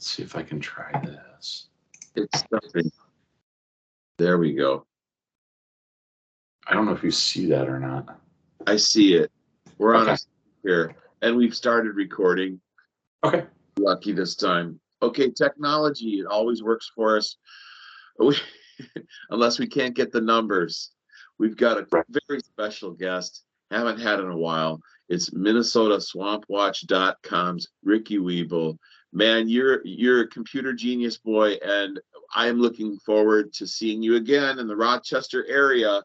see if I can try this. It's stuffing. There we go. I don't know if you see that or not. I see it. We're on Okay. here, and we've started recording. Okay. Lucky this time. Okay, technology, it always works for us. Unless we can't get the numbers. We've got a very special guest. Haven't had in a while. It's MinnesotaSwampWatch.com's Ricky Weible. Man, you're a computer genius, boy, and I'm looking forward to seeing you again in the Rochester area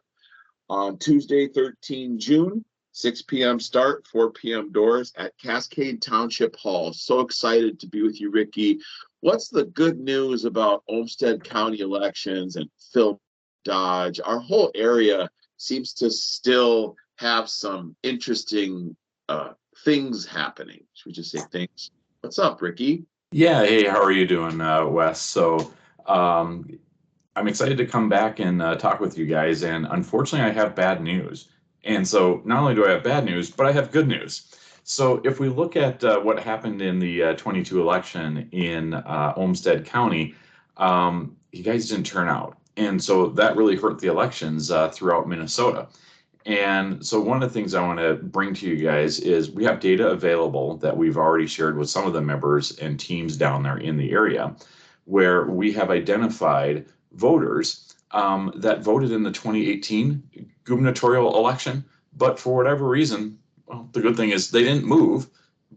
on Tuesday, 13 June, 6 p.m. start, 4 p.m. doors at Cascade Township Hall. So excited to be with you, Ricky. What's the good news about Olmsted County elections and Phil Dodge? Our whole area seems to still have some interesting things happening. Should we just say things? What's up, Ricky? Yeah, hey, how are you doing, Wes? So I'm excited to come back and talk with you guys, and unfortunately I have bad news. And so not only do I have bad news, but I have good news. So if we look at what happened in the 22 election in Olmsted County, you guys didn't turn out. And so that really hurt the elections throughout Minnesota. And so one of the things I want to bring to you guys is we have data available that we've already shared with some of the members and teams down there in the area, where we have identified voters that voted in the 2018 gubernatorial election, but for whatever reason, well, the good thing is they didn't move,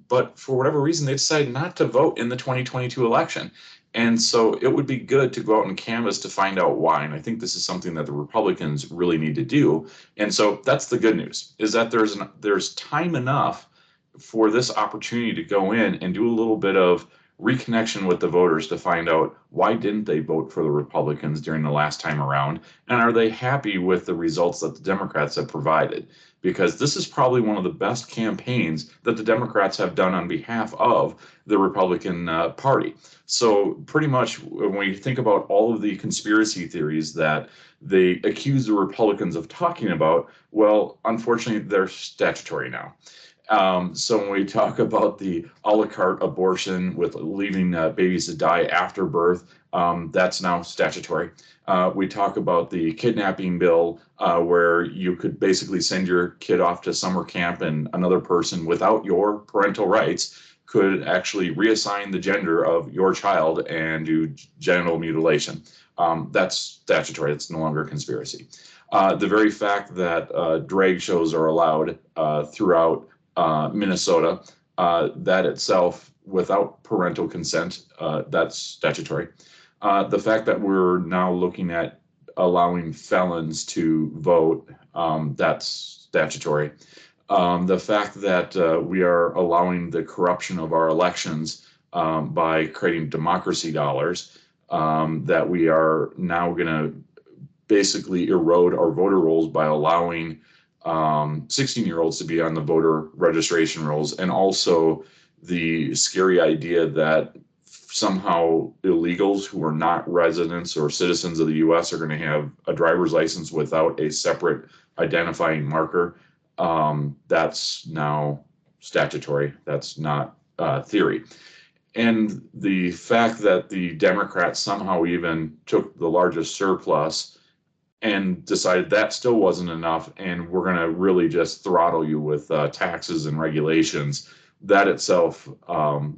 but for whatever reason, they decided not to vote in the 2022 election. And so it would be good to go out and canvass to find out why. And I think this is something that the Republicans really need to do. And so that's the good news, is that there's time enough for this opportunity to go in and do a little bit of reconnection with the voters to find out why didn't they vote for the Republicans during the last time around, and are they happy with the results that the Democrats have provided? Because this is probably one of the best campaigns that the Democrats have done on behalf of the Republican Party. So pretty much when we think about all of the conspiracy theories that they accuse the Republicans of talking about, well, unfortunately, they're statutory now. So when we talk about the a la carte abortion with leaving babies to die after birth, that's now statutory. We talk about the kidnapping bill where you could basically send your kid off to summer camp and another person without your parental rights could actually reassign the gender of your child and do genital mutilation. That's statutory. It's no longer a conspiracy. The very fact that drag shows are allowed throughout Minnesota, that itself, without parental consent, that's statutory. The fact that we're now looking at allowing felons to vote, that's statutory. The fact that we are allowing the corruption of our elections by creating democracy dollars, that we are now going to basically erode our voter rolls by allowing 16-year-olds to be on the voter registration rolls, and also the scary idea that somehow illegals who are not residents or citizens of the U.S. are going to have a driver's license without a separate identifying marker. That's now statutory. That's not theory. And the fact that the Democrats somehow even took the largest surplus and decided that still wasn't enough, and we're going to really just throttle you with taxes and regulations. That itself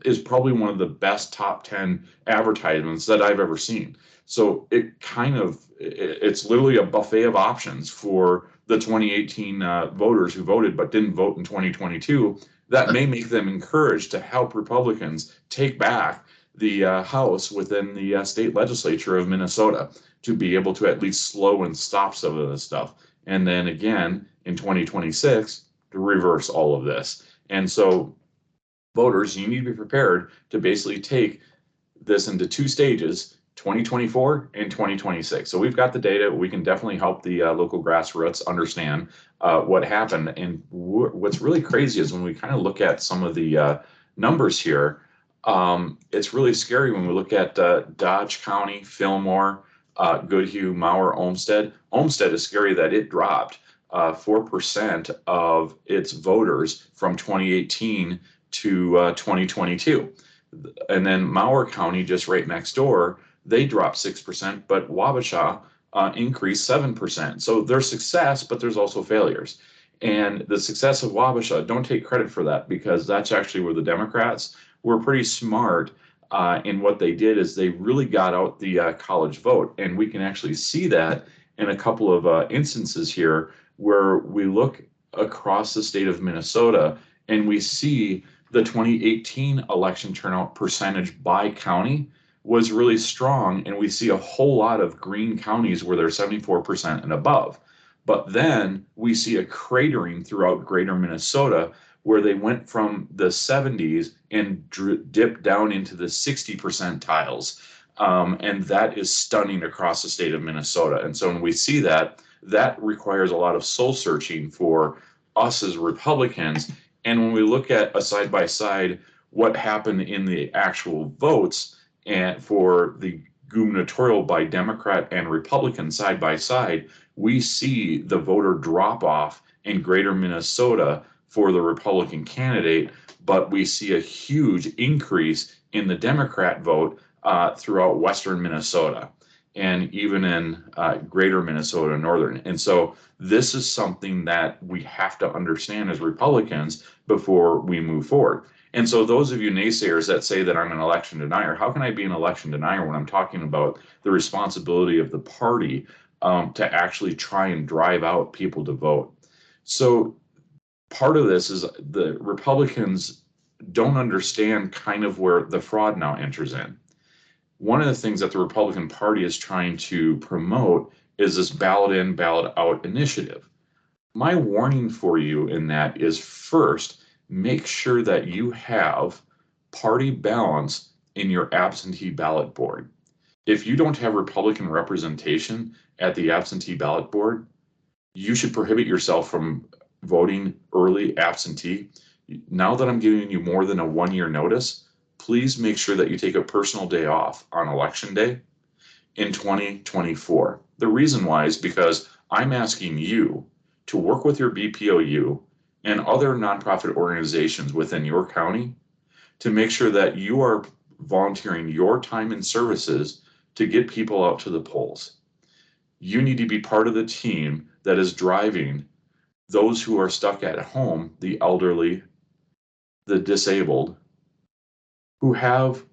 is probably one of the best top 10 advertisements that I've ever seen. So it's literally a buffet of options for the 2018 voters who voted but didn't vote in 2022. That may make them encouraged to help Republicans take back the House within the state legislature of Minnesota, to be able to at least slow and stop some of this stuff. And then again, in 2026, to reverse all of this. And so voters, you need to be prepared to basically take this into two stages, 2024 and 2026. So we've got the data. We can definitely help the local grassroots understand what happened. And what's really crazy is when we kind of look at some of the numbers here, it's really scary when we look at Dodge County, Fillmore, Goodhue, Mauer, Olmsted. Olmsted is scary that it dropped 4% of its voters from 2018 to 2022. And then Mower County, just right next door, they dropped 6%, but Wabasha increased 7%. So there's success, but there's also failures. And the success of Wabasha, don't take credit for that, because that's actually where the Democrats were pretty smart in what they did. Is they really got out the college vote. And we can actually see that in a couple of instances here, where we look across the state of Minnesota and we see the 2018 election turnout percentage by county was really strong. And we see a whole lot of green counties where they're 74% and above. But then we see a cratering throughout greater Minnesota, where they went from the 70s and dipped down into the 60 percentiles. And that is stunning across the state of Minnesota. And so when we see that, that requires a lot of soul searching for us as Republicans. And when we look at a side by side what happened in the actual votes and for the gubernatorial by Democrat and Republican side by side, we see the voter drop off in greater Minnesota for the Republican candidate, but we see a huge increase in the Democrat vote throughout western Minnesota and even in greater Minnesota northern. And so this is something that we have to understand as Republicans before we move forward. And so those of you naysayers that say that I'm an election denier, how can I be an election denier when I'm talking about the responsibility of the party to actually try and drive out people to vote? So part of this is the Republicans don't understand kind of where the fraud now enters in. One of the things that the Republican Party is trying to promote is this ballot in, ballot out initiative. My warning for you in that is, first, make sure that you have party balance in your absentee ballot board. If you don't have Republican representation at the absentee ballot board, you should prohibit yourself from voting early absentee. Now that I'm giving you more than a 1-year notice, please make sure that you take a personal day off on election day in 2024. The reason why is because I'm asking you to work with your BPOU and other nonprofit organizations within your county to make sure that you are volunteering your time and services to get people out to the polls. You need to be part of the team that is driving those who are stuck at home, the elderly, the disabled, who have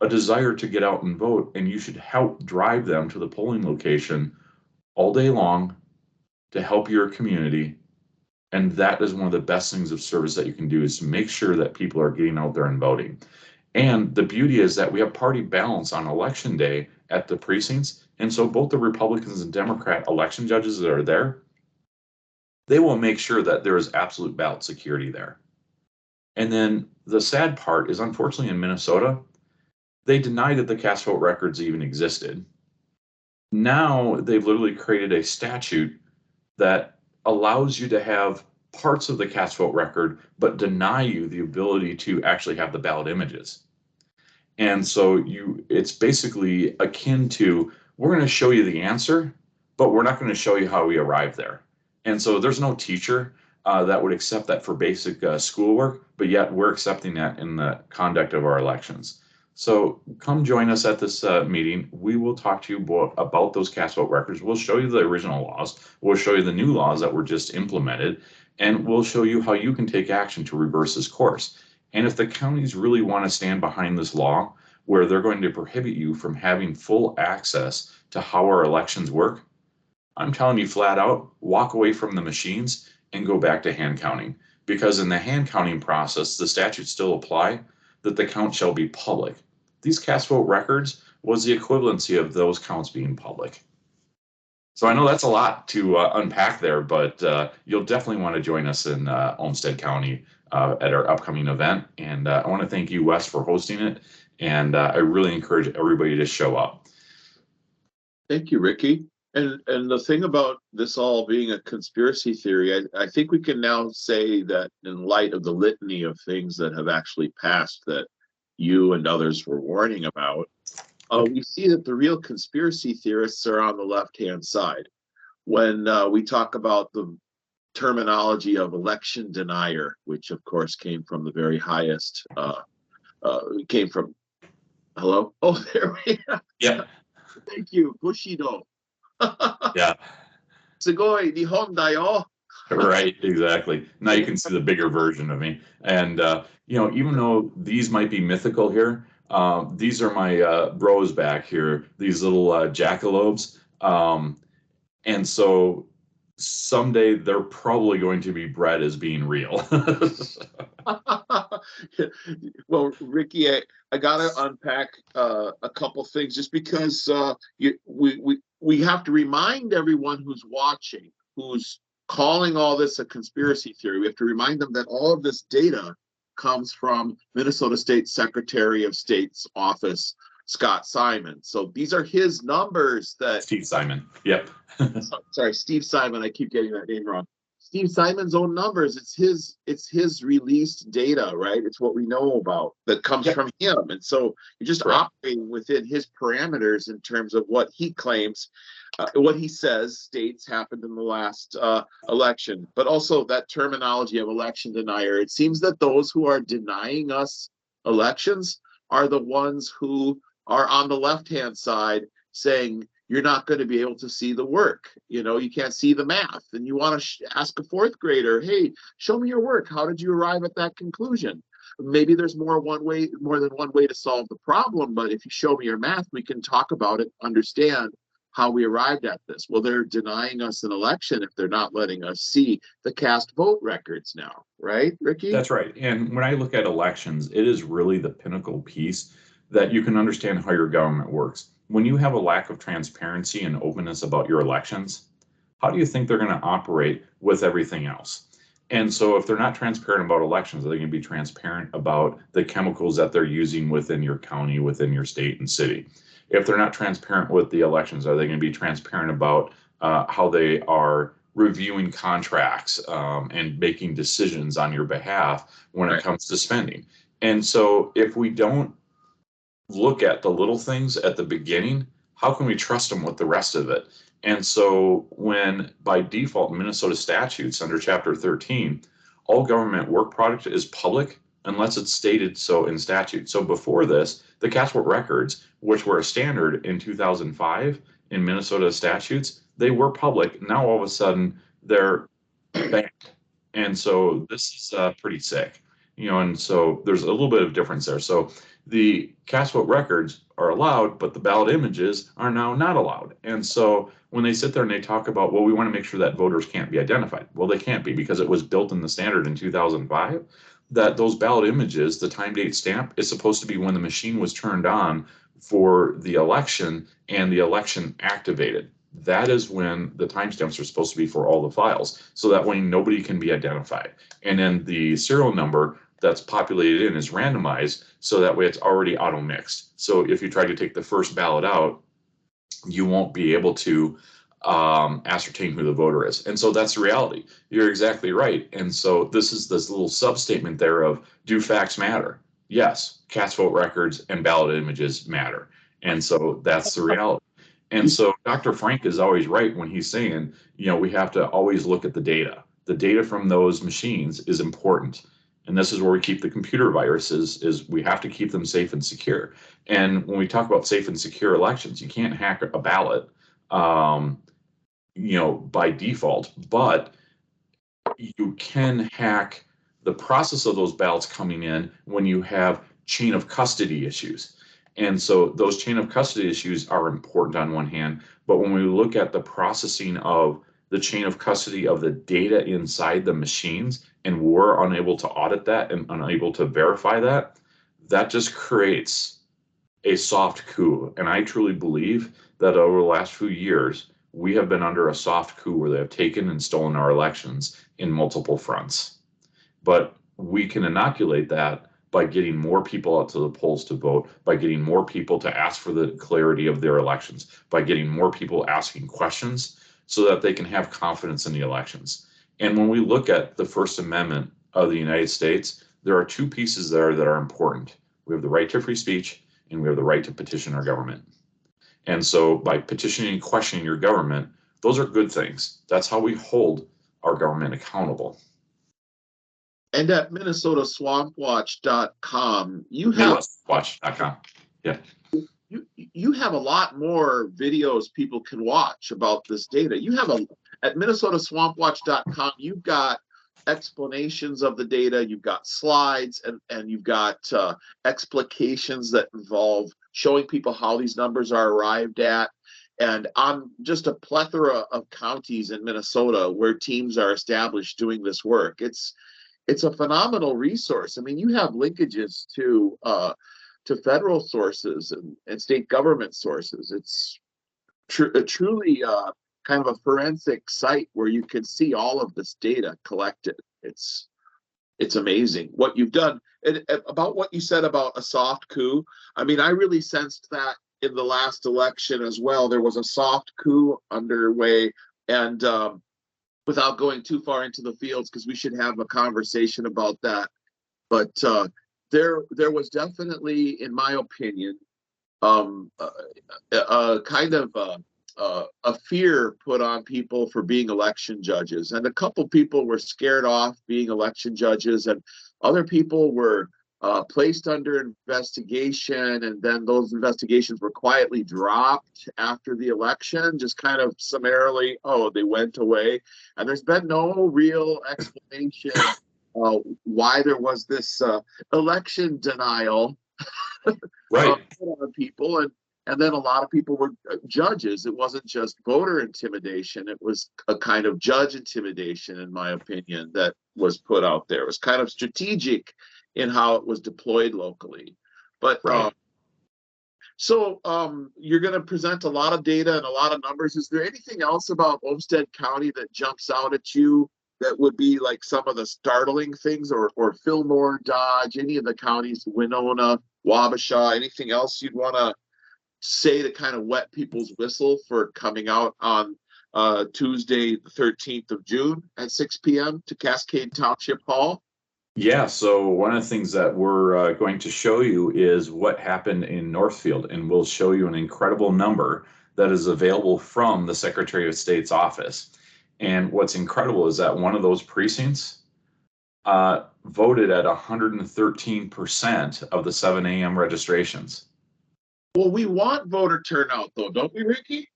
a desire to get out and vote, and you should help drive them to the polling location all day long to help your community. And that is one of the best things of service that you can do, is to make sure that people are getting out there and voting. And the beauty is that we have party balance on election day at the precincts. And so both the Republicans and Democrat election judges that are there, they will make sure that there is absolute ballot security there. And then the sad part is, unfortunately, in Minnesota, they denied that the cast vote records even existed. Now they've literally created a statute that allows you to have parts of the cast vote record, but deny you the ability to actually have the ballot images. And so it's basically akin to, we're going to show you the answer, but we're not going to show you how we arrived there. And so there's no teacher that would accept that for basic schoolwork, but yet we're accepting that in the conduct of our elections. So come join us at this meeting. We will talk to you about those cast vote records. We'll show you the original laws. We'll show you the new laws that were just implemented, and we'll show you how you can take action to reverse this course. And if the counties really want to stand behind this law, where they're going to prohibit you from having full access to how our elections work, I'm telling you flat out, walk away from the machines and go back to hand counting. Because in the hand counting process, the statutes still apply, that the count shall be public. These cast vote records was the equivalency of those counts being public. So I know that's a lot to unpack there, but you'll definitely want to join us in Olmsted County at our upcoming event. And I want to thank you, Wes, for hosting it. And I really encourage everybody to show up. Thank you, Ricky. And the thing about this all being a conspiracy theory, I think we can now say that in light of the litany of things that have actually passed that you and others were warning about, we see that the real conspiracy theorists are on the left-hand side. When we talk about the terminology of election denier, which of course came from the very highest it came from. Hello. Oh, there we go. Yeah. Thank you, Bushido. Yeah. Sugoi Nihon da yo. Right, exactly. Now you can see the bigger version of me. And, even though these might be mythical here, these are my bros back here, these little jackalopes. And so someday they're probably going to be bred as being real. Well, Ricky, I gotta unpack a couple things just because we have to remind everyone who's watching, who's calling all this a conspiracy theory. We have to remind them that all of this data comes from Minnesota State Secretary of State's office, Scott Simon. So these are his numbers that Steve Simon. Yep. sorry, Steve Simon. I keep getting that name wrong. Steve Simon's own numbers. It's his released data, right? It's what we know about that comes from him. And so you're just operating within his parameters in terms of what he claims, what he says states happened in the last election. But also that terminology of election denier. It seems that those who are denying us elections are the ones who are on the left-hand side saying, you're not going to be able to see the work. You can't see the math, and you want to ask a fourth grader, hey, show me your work. How did you arrive at that conclusion? Maybe there's more than one way to solve the problem, but if you show me your math, we can talk about it, understand how we arrived at this. Well, they're denying us an election if they're not letting us see the cast vote records now, right, Ricky? That's right. And when I look at elections, it is really the pinnacle piece that you can understand how your government works. When you have a lack of transparency and openness about your elections, how do you think they're going to operate with everything else? And so if they're not transparent about elections, are they going to be transparent about the chemicals that they're using within your county, within your state and city? If they're not transparent with the elections, are they going to be transparent about how they are reviewing contracts and making decisions on your behalf when it comes to spending? And so if we don't look at the little things at the beginning, how can we trust them with the rest of it? And so when by default Minnesota statutes under chapter 13, all government work product is public unless it's stated so in statute. So before this, the Cascade records, which were a standard in 2005 in Minnesota statutes, they were public. Now all of a sudden they're banned. And so this is pretty sick, and so there's a little bit of difference there. So the cast vote records are allowed, but the ballot images are now not allowed. And so when they sit there and they talk about, well, we want to make sure that voters can't be identified. Well, they can't be because it was built in the standard in 2005 that those ballot images, the time date stamp, is supposed to be when the machine was turned on for the election and the election activated. That is when the timestamps are supposed to be for all the files. So that way nobody can be identified. And then the serial number that's populated in is randomized, so that way it's already auto mixed. So if you try to take the first ballot out, you won't be able to ascertain who the voter is. And so that's the reality. You're exactly right. And so this is this little sub-statement there of, do facts matter? Yes, cast vote records and ballot images matter. And so that's the reality. And so Dr. Frank is always right when he's saying, we have to always look at the data. The data from those machines is important. And this is where we keep the computer viruses, is we have to keep them safe and secure. And when we talk about safe and secure elections, you can't hack a ballot, by default, but you can hack the process of those ballots coming in when you have chain of custody issues. And so those chain of custody issues are important on one hand, but when we look at the processing of the chain of custody of the data inside the machines, and we're unable to audit that and unable to verify that, that just creates a soft coup. And I truly believe that over the last few years, we have been under a soft coup where they have taken and stolen our elections in multiple fronts. But we can inoculate that by getting more people out to the polls to vote, by getting more people to ask for the clarity of their elections, by getting more people asking questions so that they can have confidence in the elections. And when we look at the First Amendment of the United States, there are two pieces there that are important. We have the right to free speech, and we have the right to petition our government. And so by petitioning and questioning your government, those are good things. That's how we hold our government accountable. And at MinnesotaSwampWatch.com, MidwestWatch.com. Yeah. You have a lot more videos people can watch about this data. At MinnesotaSwampWatch.com, you've got explanations of the data, you've got slides, and you've got explications that involve showing people how these numbers are arrived at. And on just a plethora of counties in Minnesota where teams are established doing this work. It's a phenomenal resource. I mean, you have linkages to federal sources and state government sources. It's truly kind of a forensic site where you can see all of this data collected. It's amazing what you've done. And about what you said about a soft coup, I mean, I really sensed that in the last election as well. There was a soft coup underway, and without going too far into the fields, because we should have a conversation about that. But there was definitely, in my opinion, a kind of a fear put on people for being election judges, and a couple people were scared off being election judges, and other people were placed under investigation, and then those investigations were quietly dropped after the election, just kind of summarily, oh, they went away. And there's been no real explanation why there was this election denial Right. on people. And then a lot of people were judges. It wasn't just voter intimidation. It was a kind of judge intimidation, in my opinion, that was put out there. It was kind of strategic in how it was deployed locally. But Right. so you're going to present a lot of data and a lot of numbers. Is there anything else about Olmsted County that jumps out at you that would be like some of the startling things, or Fillmore, Dodge, any of the counties, Winona, Wabasha, anything else you'd want to say to kind of wet people's whistle for coming out on Tuesday, the 13th of June at 6 p.m. to Cascade Township Hall? Yeah, so one of the things that we're going to show you is what happened in Northfield, and we'll show you an incredible number that is available from the Secretary of State's office. And what's incredible is that one of those precincts voted at 113% of the 7 a.m. registrations. Well, we want voter turnout, though, don't we, Ricky?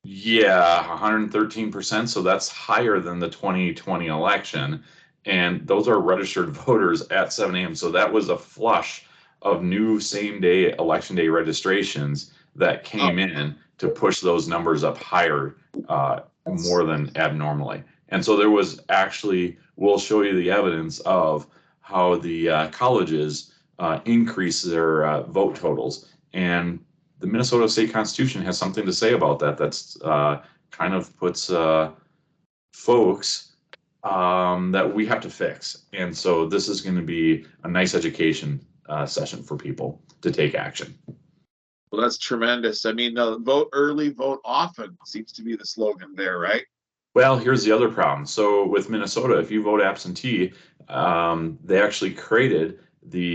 Yeah, 113%. So that's higher than the 2020 election. And those are registered voters at 7 a.m. So that was a flush of new same-day election day registrations that came in to push those numbers up higher, more than abnormally. And so there was actually, we'll show you the evidence of how the colleges increase their vote totals. And the Minnesota State Constitution has something to say about that. That's kind of puts folks that we have to fix. And so this is going to be a nice education session for people to take action. Well, that's tremendous. I mean, vote early, vote often seems to be the slogan there, right? Well, here's the other problem. So with Minnesota, if you vote absentee, they actually created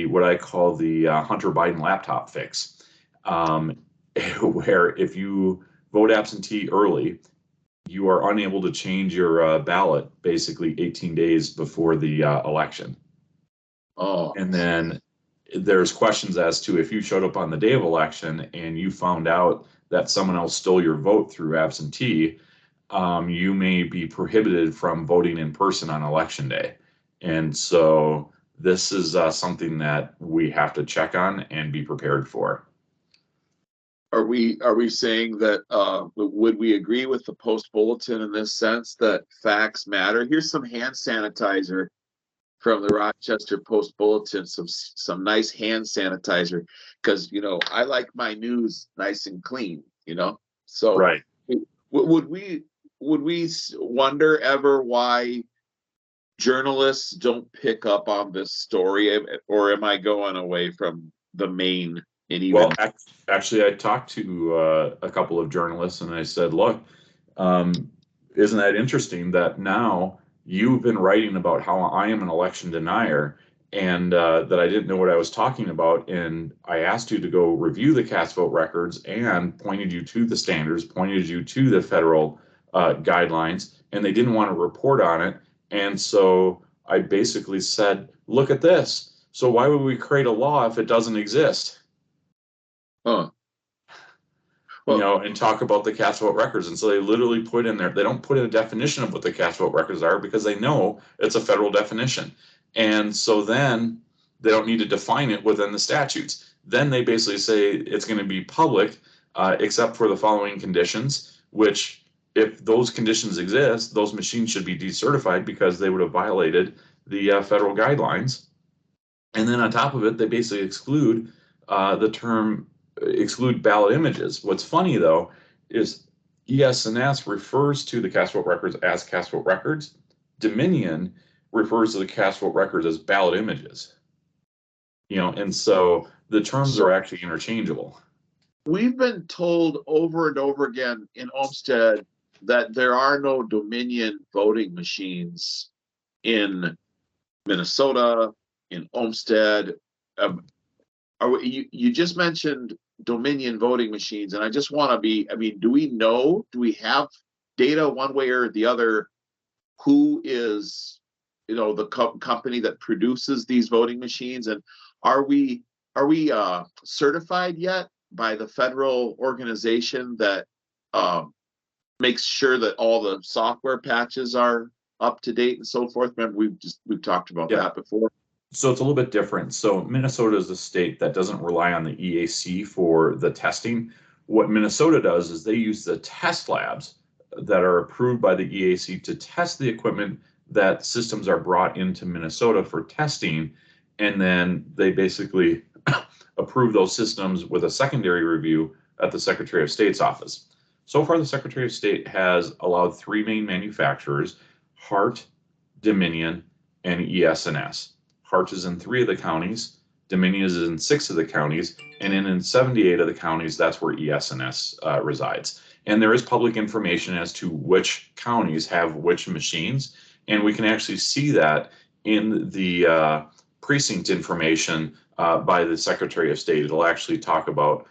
what I call the Hunter Biden laptop fix, where if you vote absentee early, you are unable to change your ballot basically 18 days before the election. Oh. And then there's questions as to if you showed up on the day of election and you found out that someone else stole your vote through absentee, you may be prohibited from voting in person on election day. And so this is something that we have to check on and be prepared for. Are we saying that would we agree with the Post Bulletin in this sense that facts matter? Here's some hand sanitizer from the Rochester Post Bulletin, some nice hand sanitizer, because I like my news nice and clean, So right. Would we wonder ever why journalists don't pick up on this story, or am I going away from the main? Well, actually, I talked to a couple of journalists and I said, look, isn't that interesting that now you've been writing about how I am an election denier and that I didn't know what I was talking about. And I asked you to go review the cast vote records and pointed you to the standards, pointed you to the federal guidelines, and they didn't want to report on it. And so I basically said, look at this. So why would we create a law if it doesn't exist? Huh. You Well, know, and talk about the cast vote records. And so they literally put in there, they don't put in a definition of what the cast vote records are because they know it's a federal definition. And so then they don't need to define it within the statutes. Then they basically say it's going to be public, except for the following conditions, which if those conditions exist, those machines should be decertified because they would have violated the federal guidelines. And then on top of it, they basically exclude the term exclude ballot images. What's funny though is ES&S refers to the cast vote records as cast vote records. Dominion refers to the cast vote records as ballot images. You know, and so the terms are actually interchangeable. We've been told over and over again in Olmsted that there are no Dominion voting machines in Minnesota, in Olmsted. You just mentioned Dominion voting machines, and I just want to be, I mean, do we have data one way or the other who is, you know, the company that produces these voting machines, and are we certified yet by the federal organization that makes sure that all the software patches are up to date and so forth? Remember, we've talked about that before. So it's a little bit different. So Minnesota is a state that doesn't rely on the EAC for the testing. What Minnesota does is they use the test labs that are approved by the EAC to test the equipment that systems are brought into Minnesota for testing. And then they basically approve those systems with a secondary review at the Secretary of State's office. So far, the Secretary of State has allowed 3 main manufacturers, Hart, Dominion, and ES&S. Hart is in 3 of the counties, Dominion is in 6 of the counties, and in 78 of the counties, that's where ES&S resides. And there is public information as to which counties have which machines, and we can actually see that in the precinct information by the Secretary of State. It'll actually talk about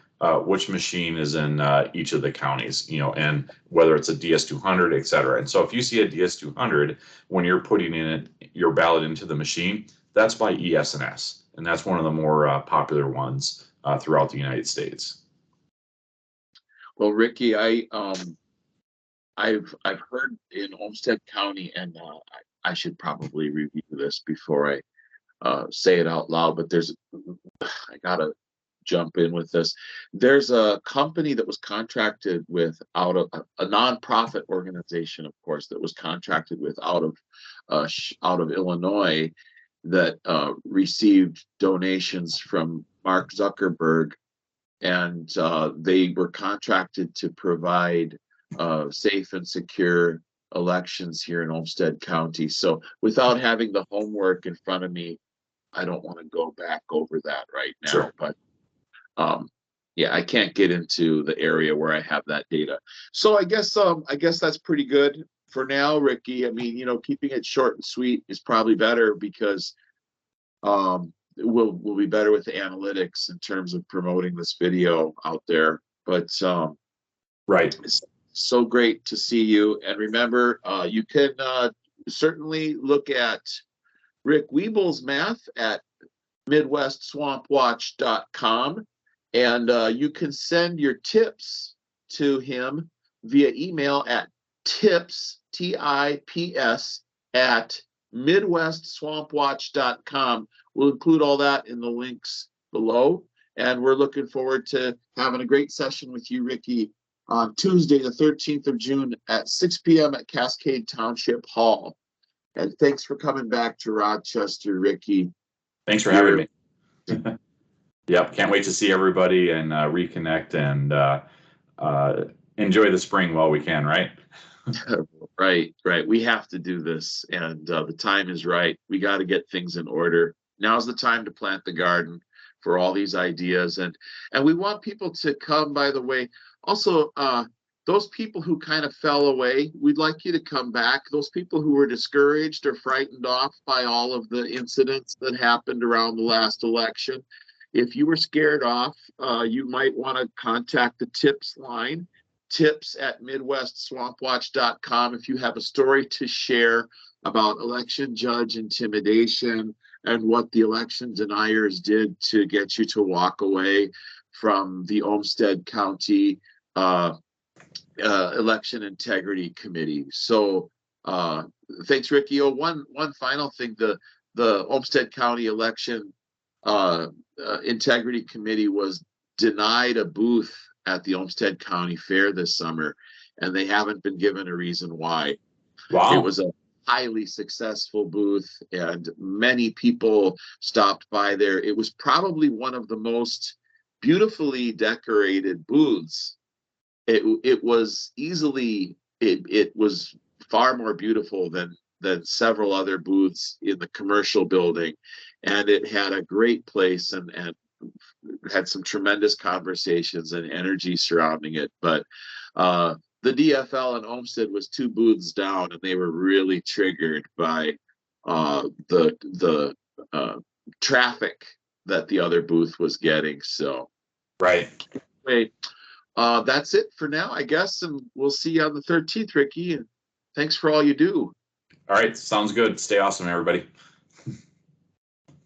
which machine is in each of the counties, you know, and whether it's a DS200, et cetera. And so if you see a DS200, when you're putting in your ballot into the machine, that's by ES&S, and that's one of the more popular ones throughout the United States. Well, Ricky, I've heard in Olmsted County, and I should probably review this before I say it out loud, but I gotta jump in with this. There's a company that was contracted with out of a nonprofit organization, of course, that was contracted with out of Illinois that received donations from Mark Zuckerberg, and they were contracted to provide safe and secure elections here in Olmsted County. So without having the homework in front of me, I don't want to go back over that right now. Sure. But yeah, I can't get into the area where I have that data. So I guess that's pretty good for now, Ricky. I mean, you know, keeping it short and sweet is probably better because we'll be better with the analytics in terms of promoting this video out there. But right, it's so great to see you. And remember, you can certainly look at Rick Weible's math at MidwestSwampWatch.com, and you can send your tips to him via email at tips, TIPS, at MidwestSwampWatch.com. We'll include all that in the links below, and we're looking forward to having a great session with you, Ricky, on Tuesday, the 13th of June at 6 p.m. at Cascade Township Hall. And thanks for coming back to Rochester, Ricky. Thanks for having me. Yep, can't wait to see everybody and reconnect and enjoy the spring while we can, right? Right. We have to do this, and the time is right. We got to get things in order. Now's the time to plant the garden for all these ideas, and we want people to come. By the way, also those people who kind of fell away, we'd like you to come back. Those people who were discouraged or frightened off by all of the incidents that happened around the last election, if you were scared off, you might want to contact the TIPS line, tips@midwestswampwatch.com if you have a story to share about election judge intimidation and what the election deniers did to get you to walk away from the Olmsted County Election Integrity Committee. So thanks, Ricky. Oh, one final thing, the Olmsted County Election Integrity Committee was denied a booth at the Olmsted County Fair this summer, and they haven't been given a reason why. Wow. It was a highly successful booth, and many people stopped by there. It was probably one of the most beautifully decorated booths. It was easily, it was far more beautiful than several other booths in the commercial building, and it had a great place and had some tremendous conversations and energy surrounding it. But the DFL in Olmsted was 2 booths down, and they were really triggered by the traffic that the other booth was getting. So right. anyway, that's it for now, I guess, and we'll see you on the 13th, Ricky. And thanks for all you do. All right, sounds good. Stay awesome, everybody.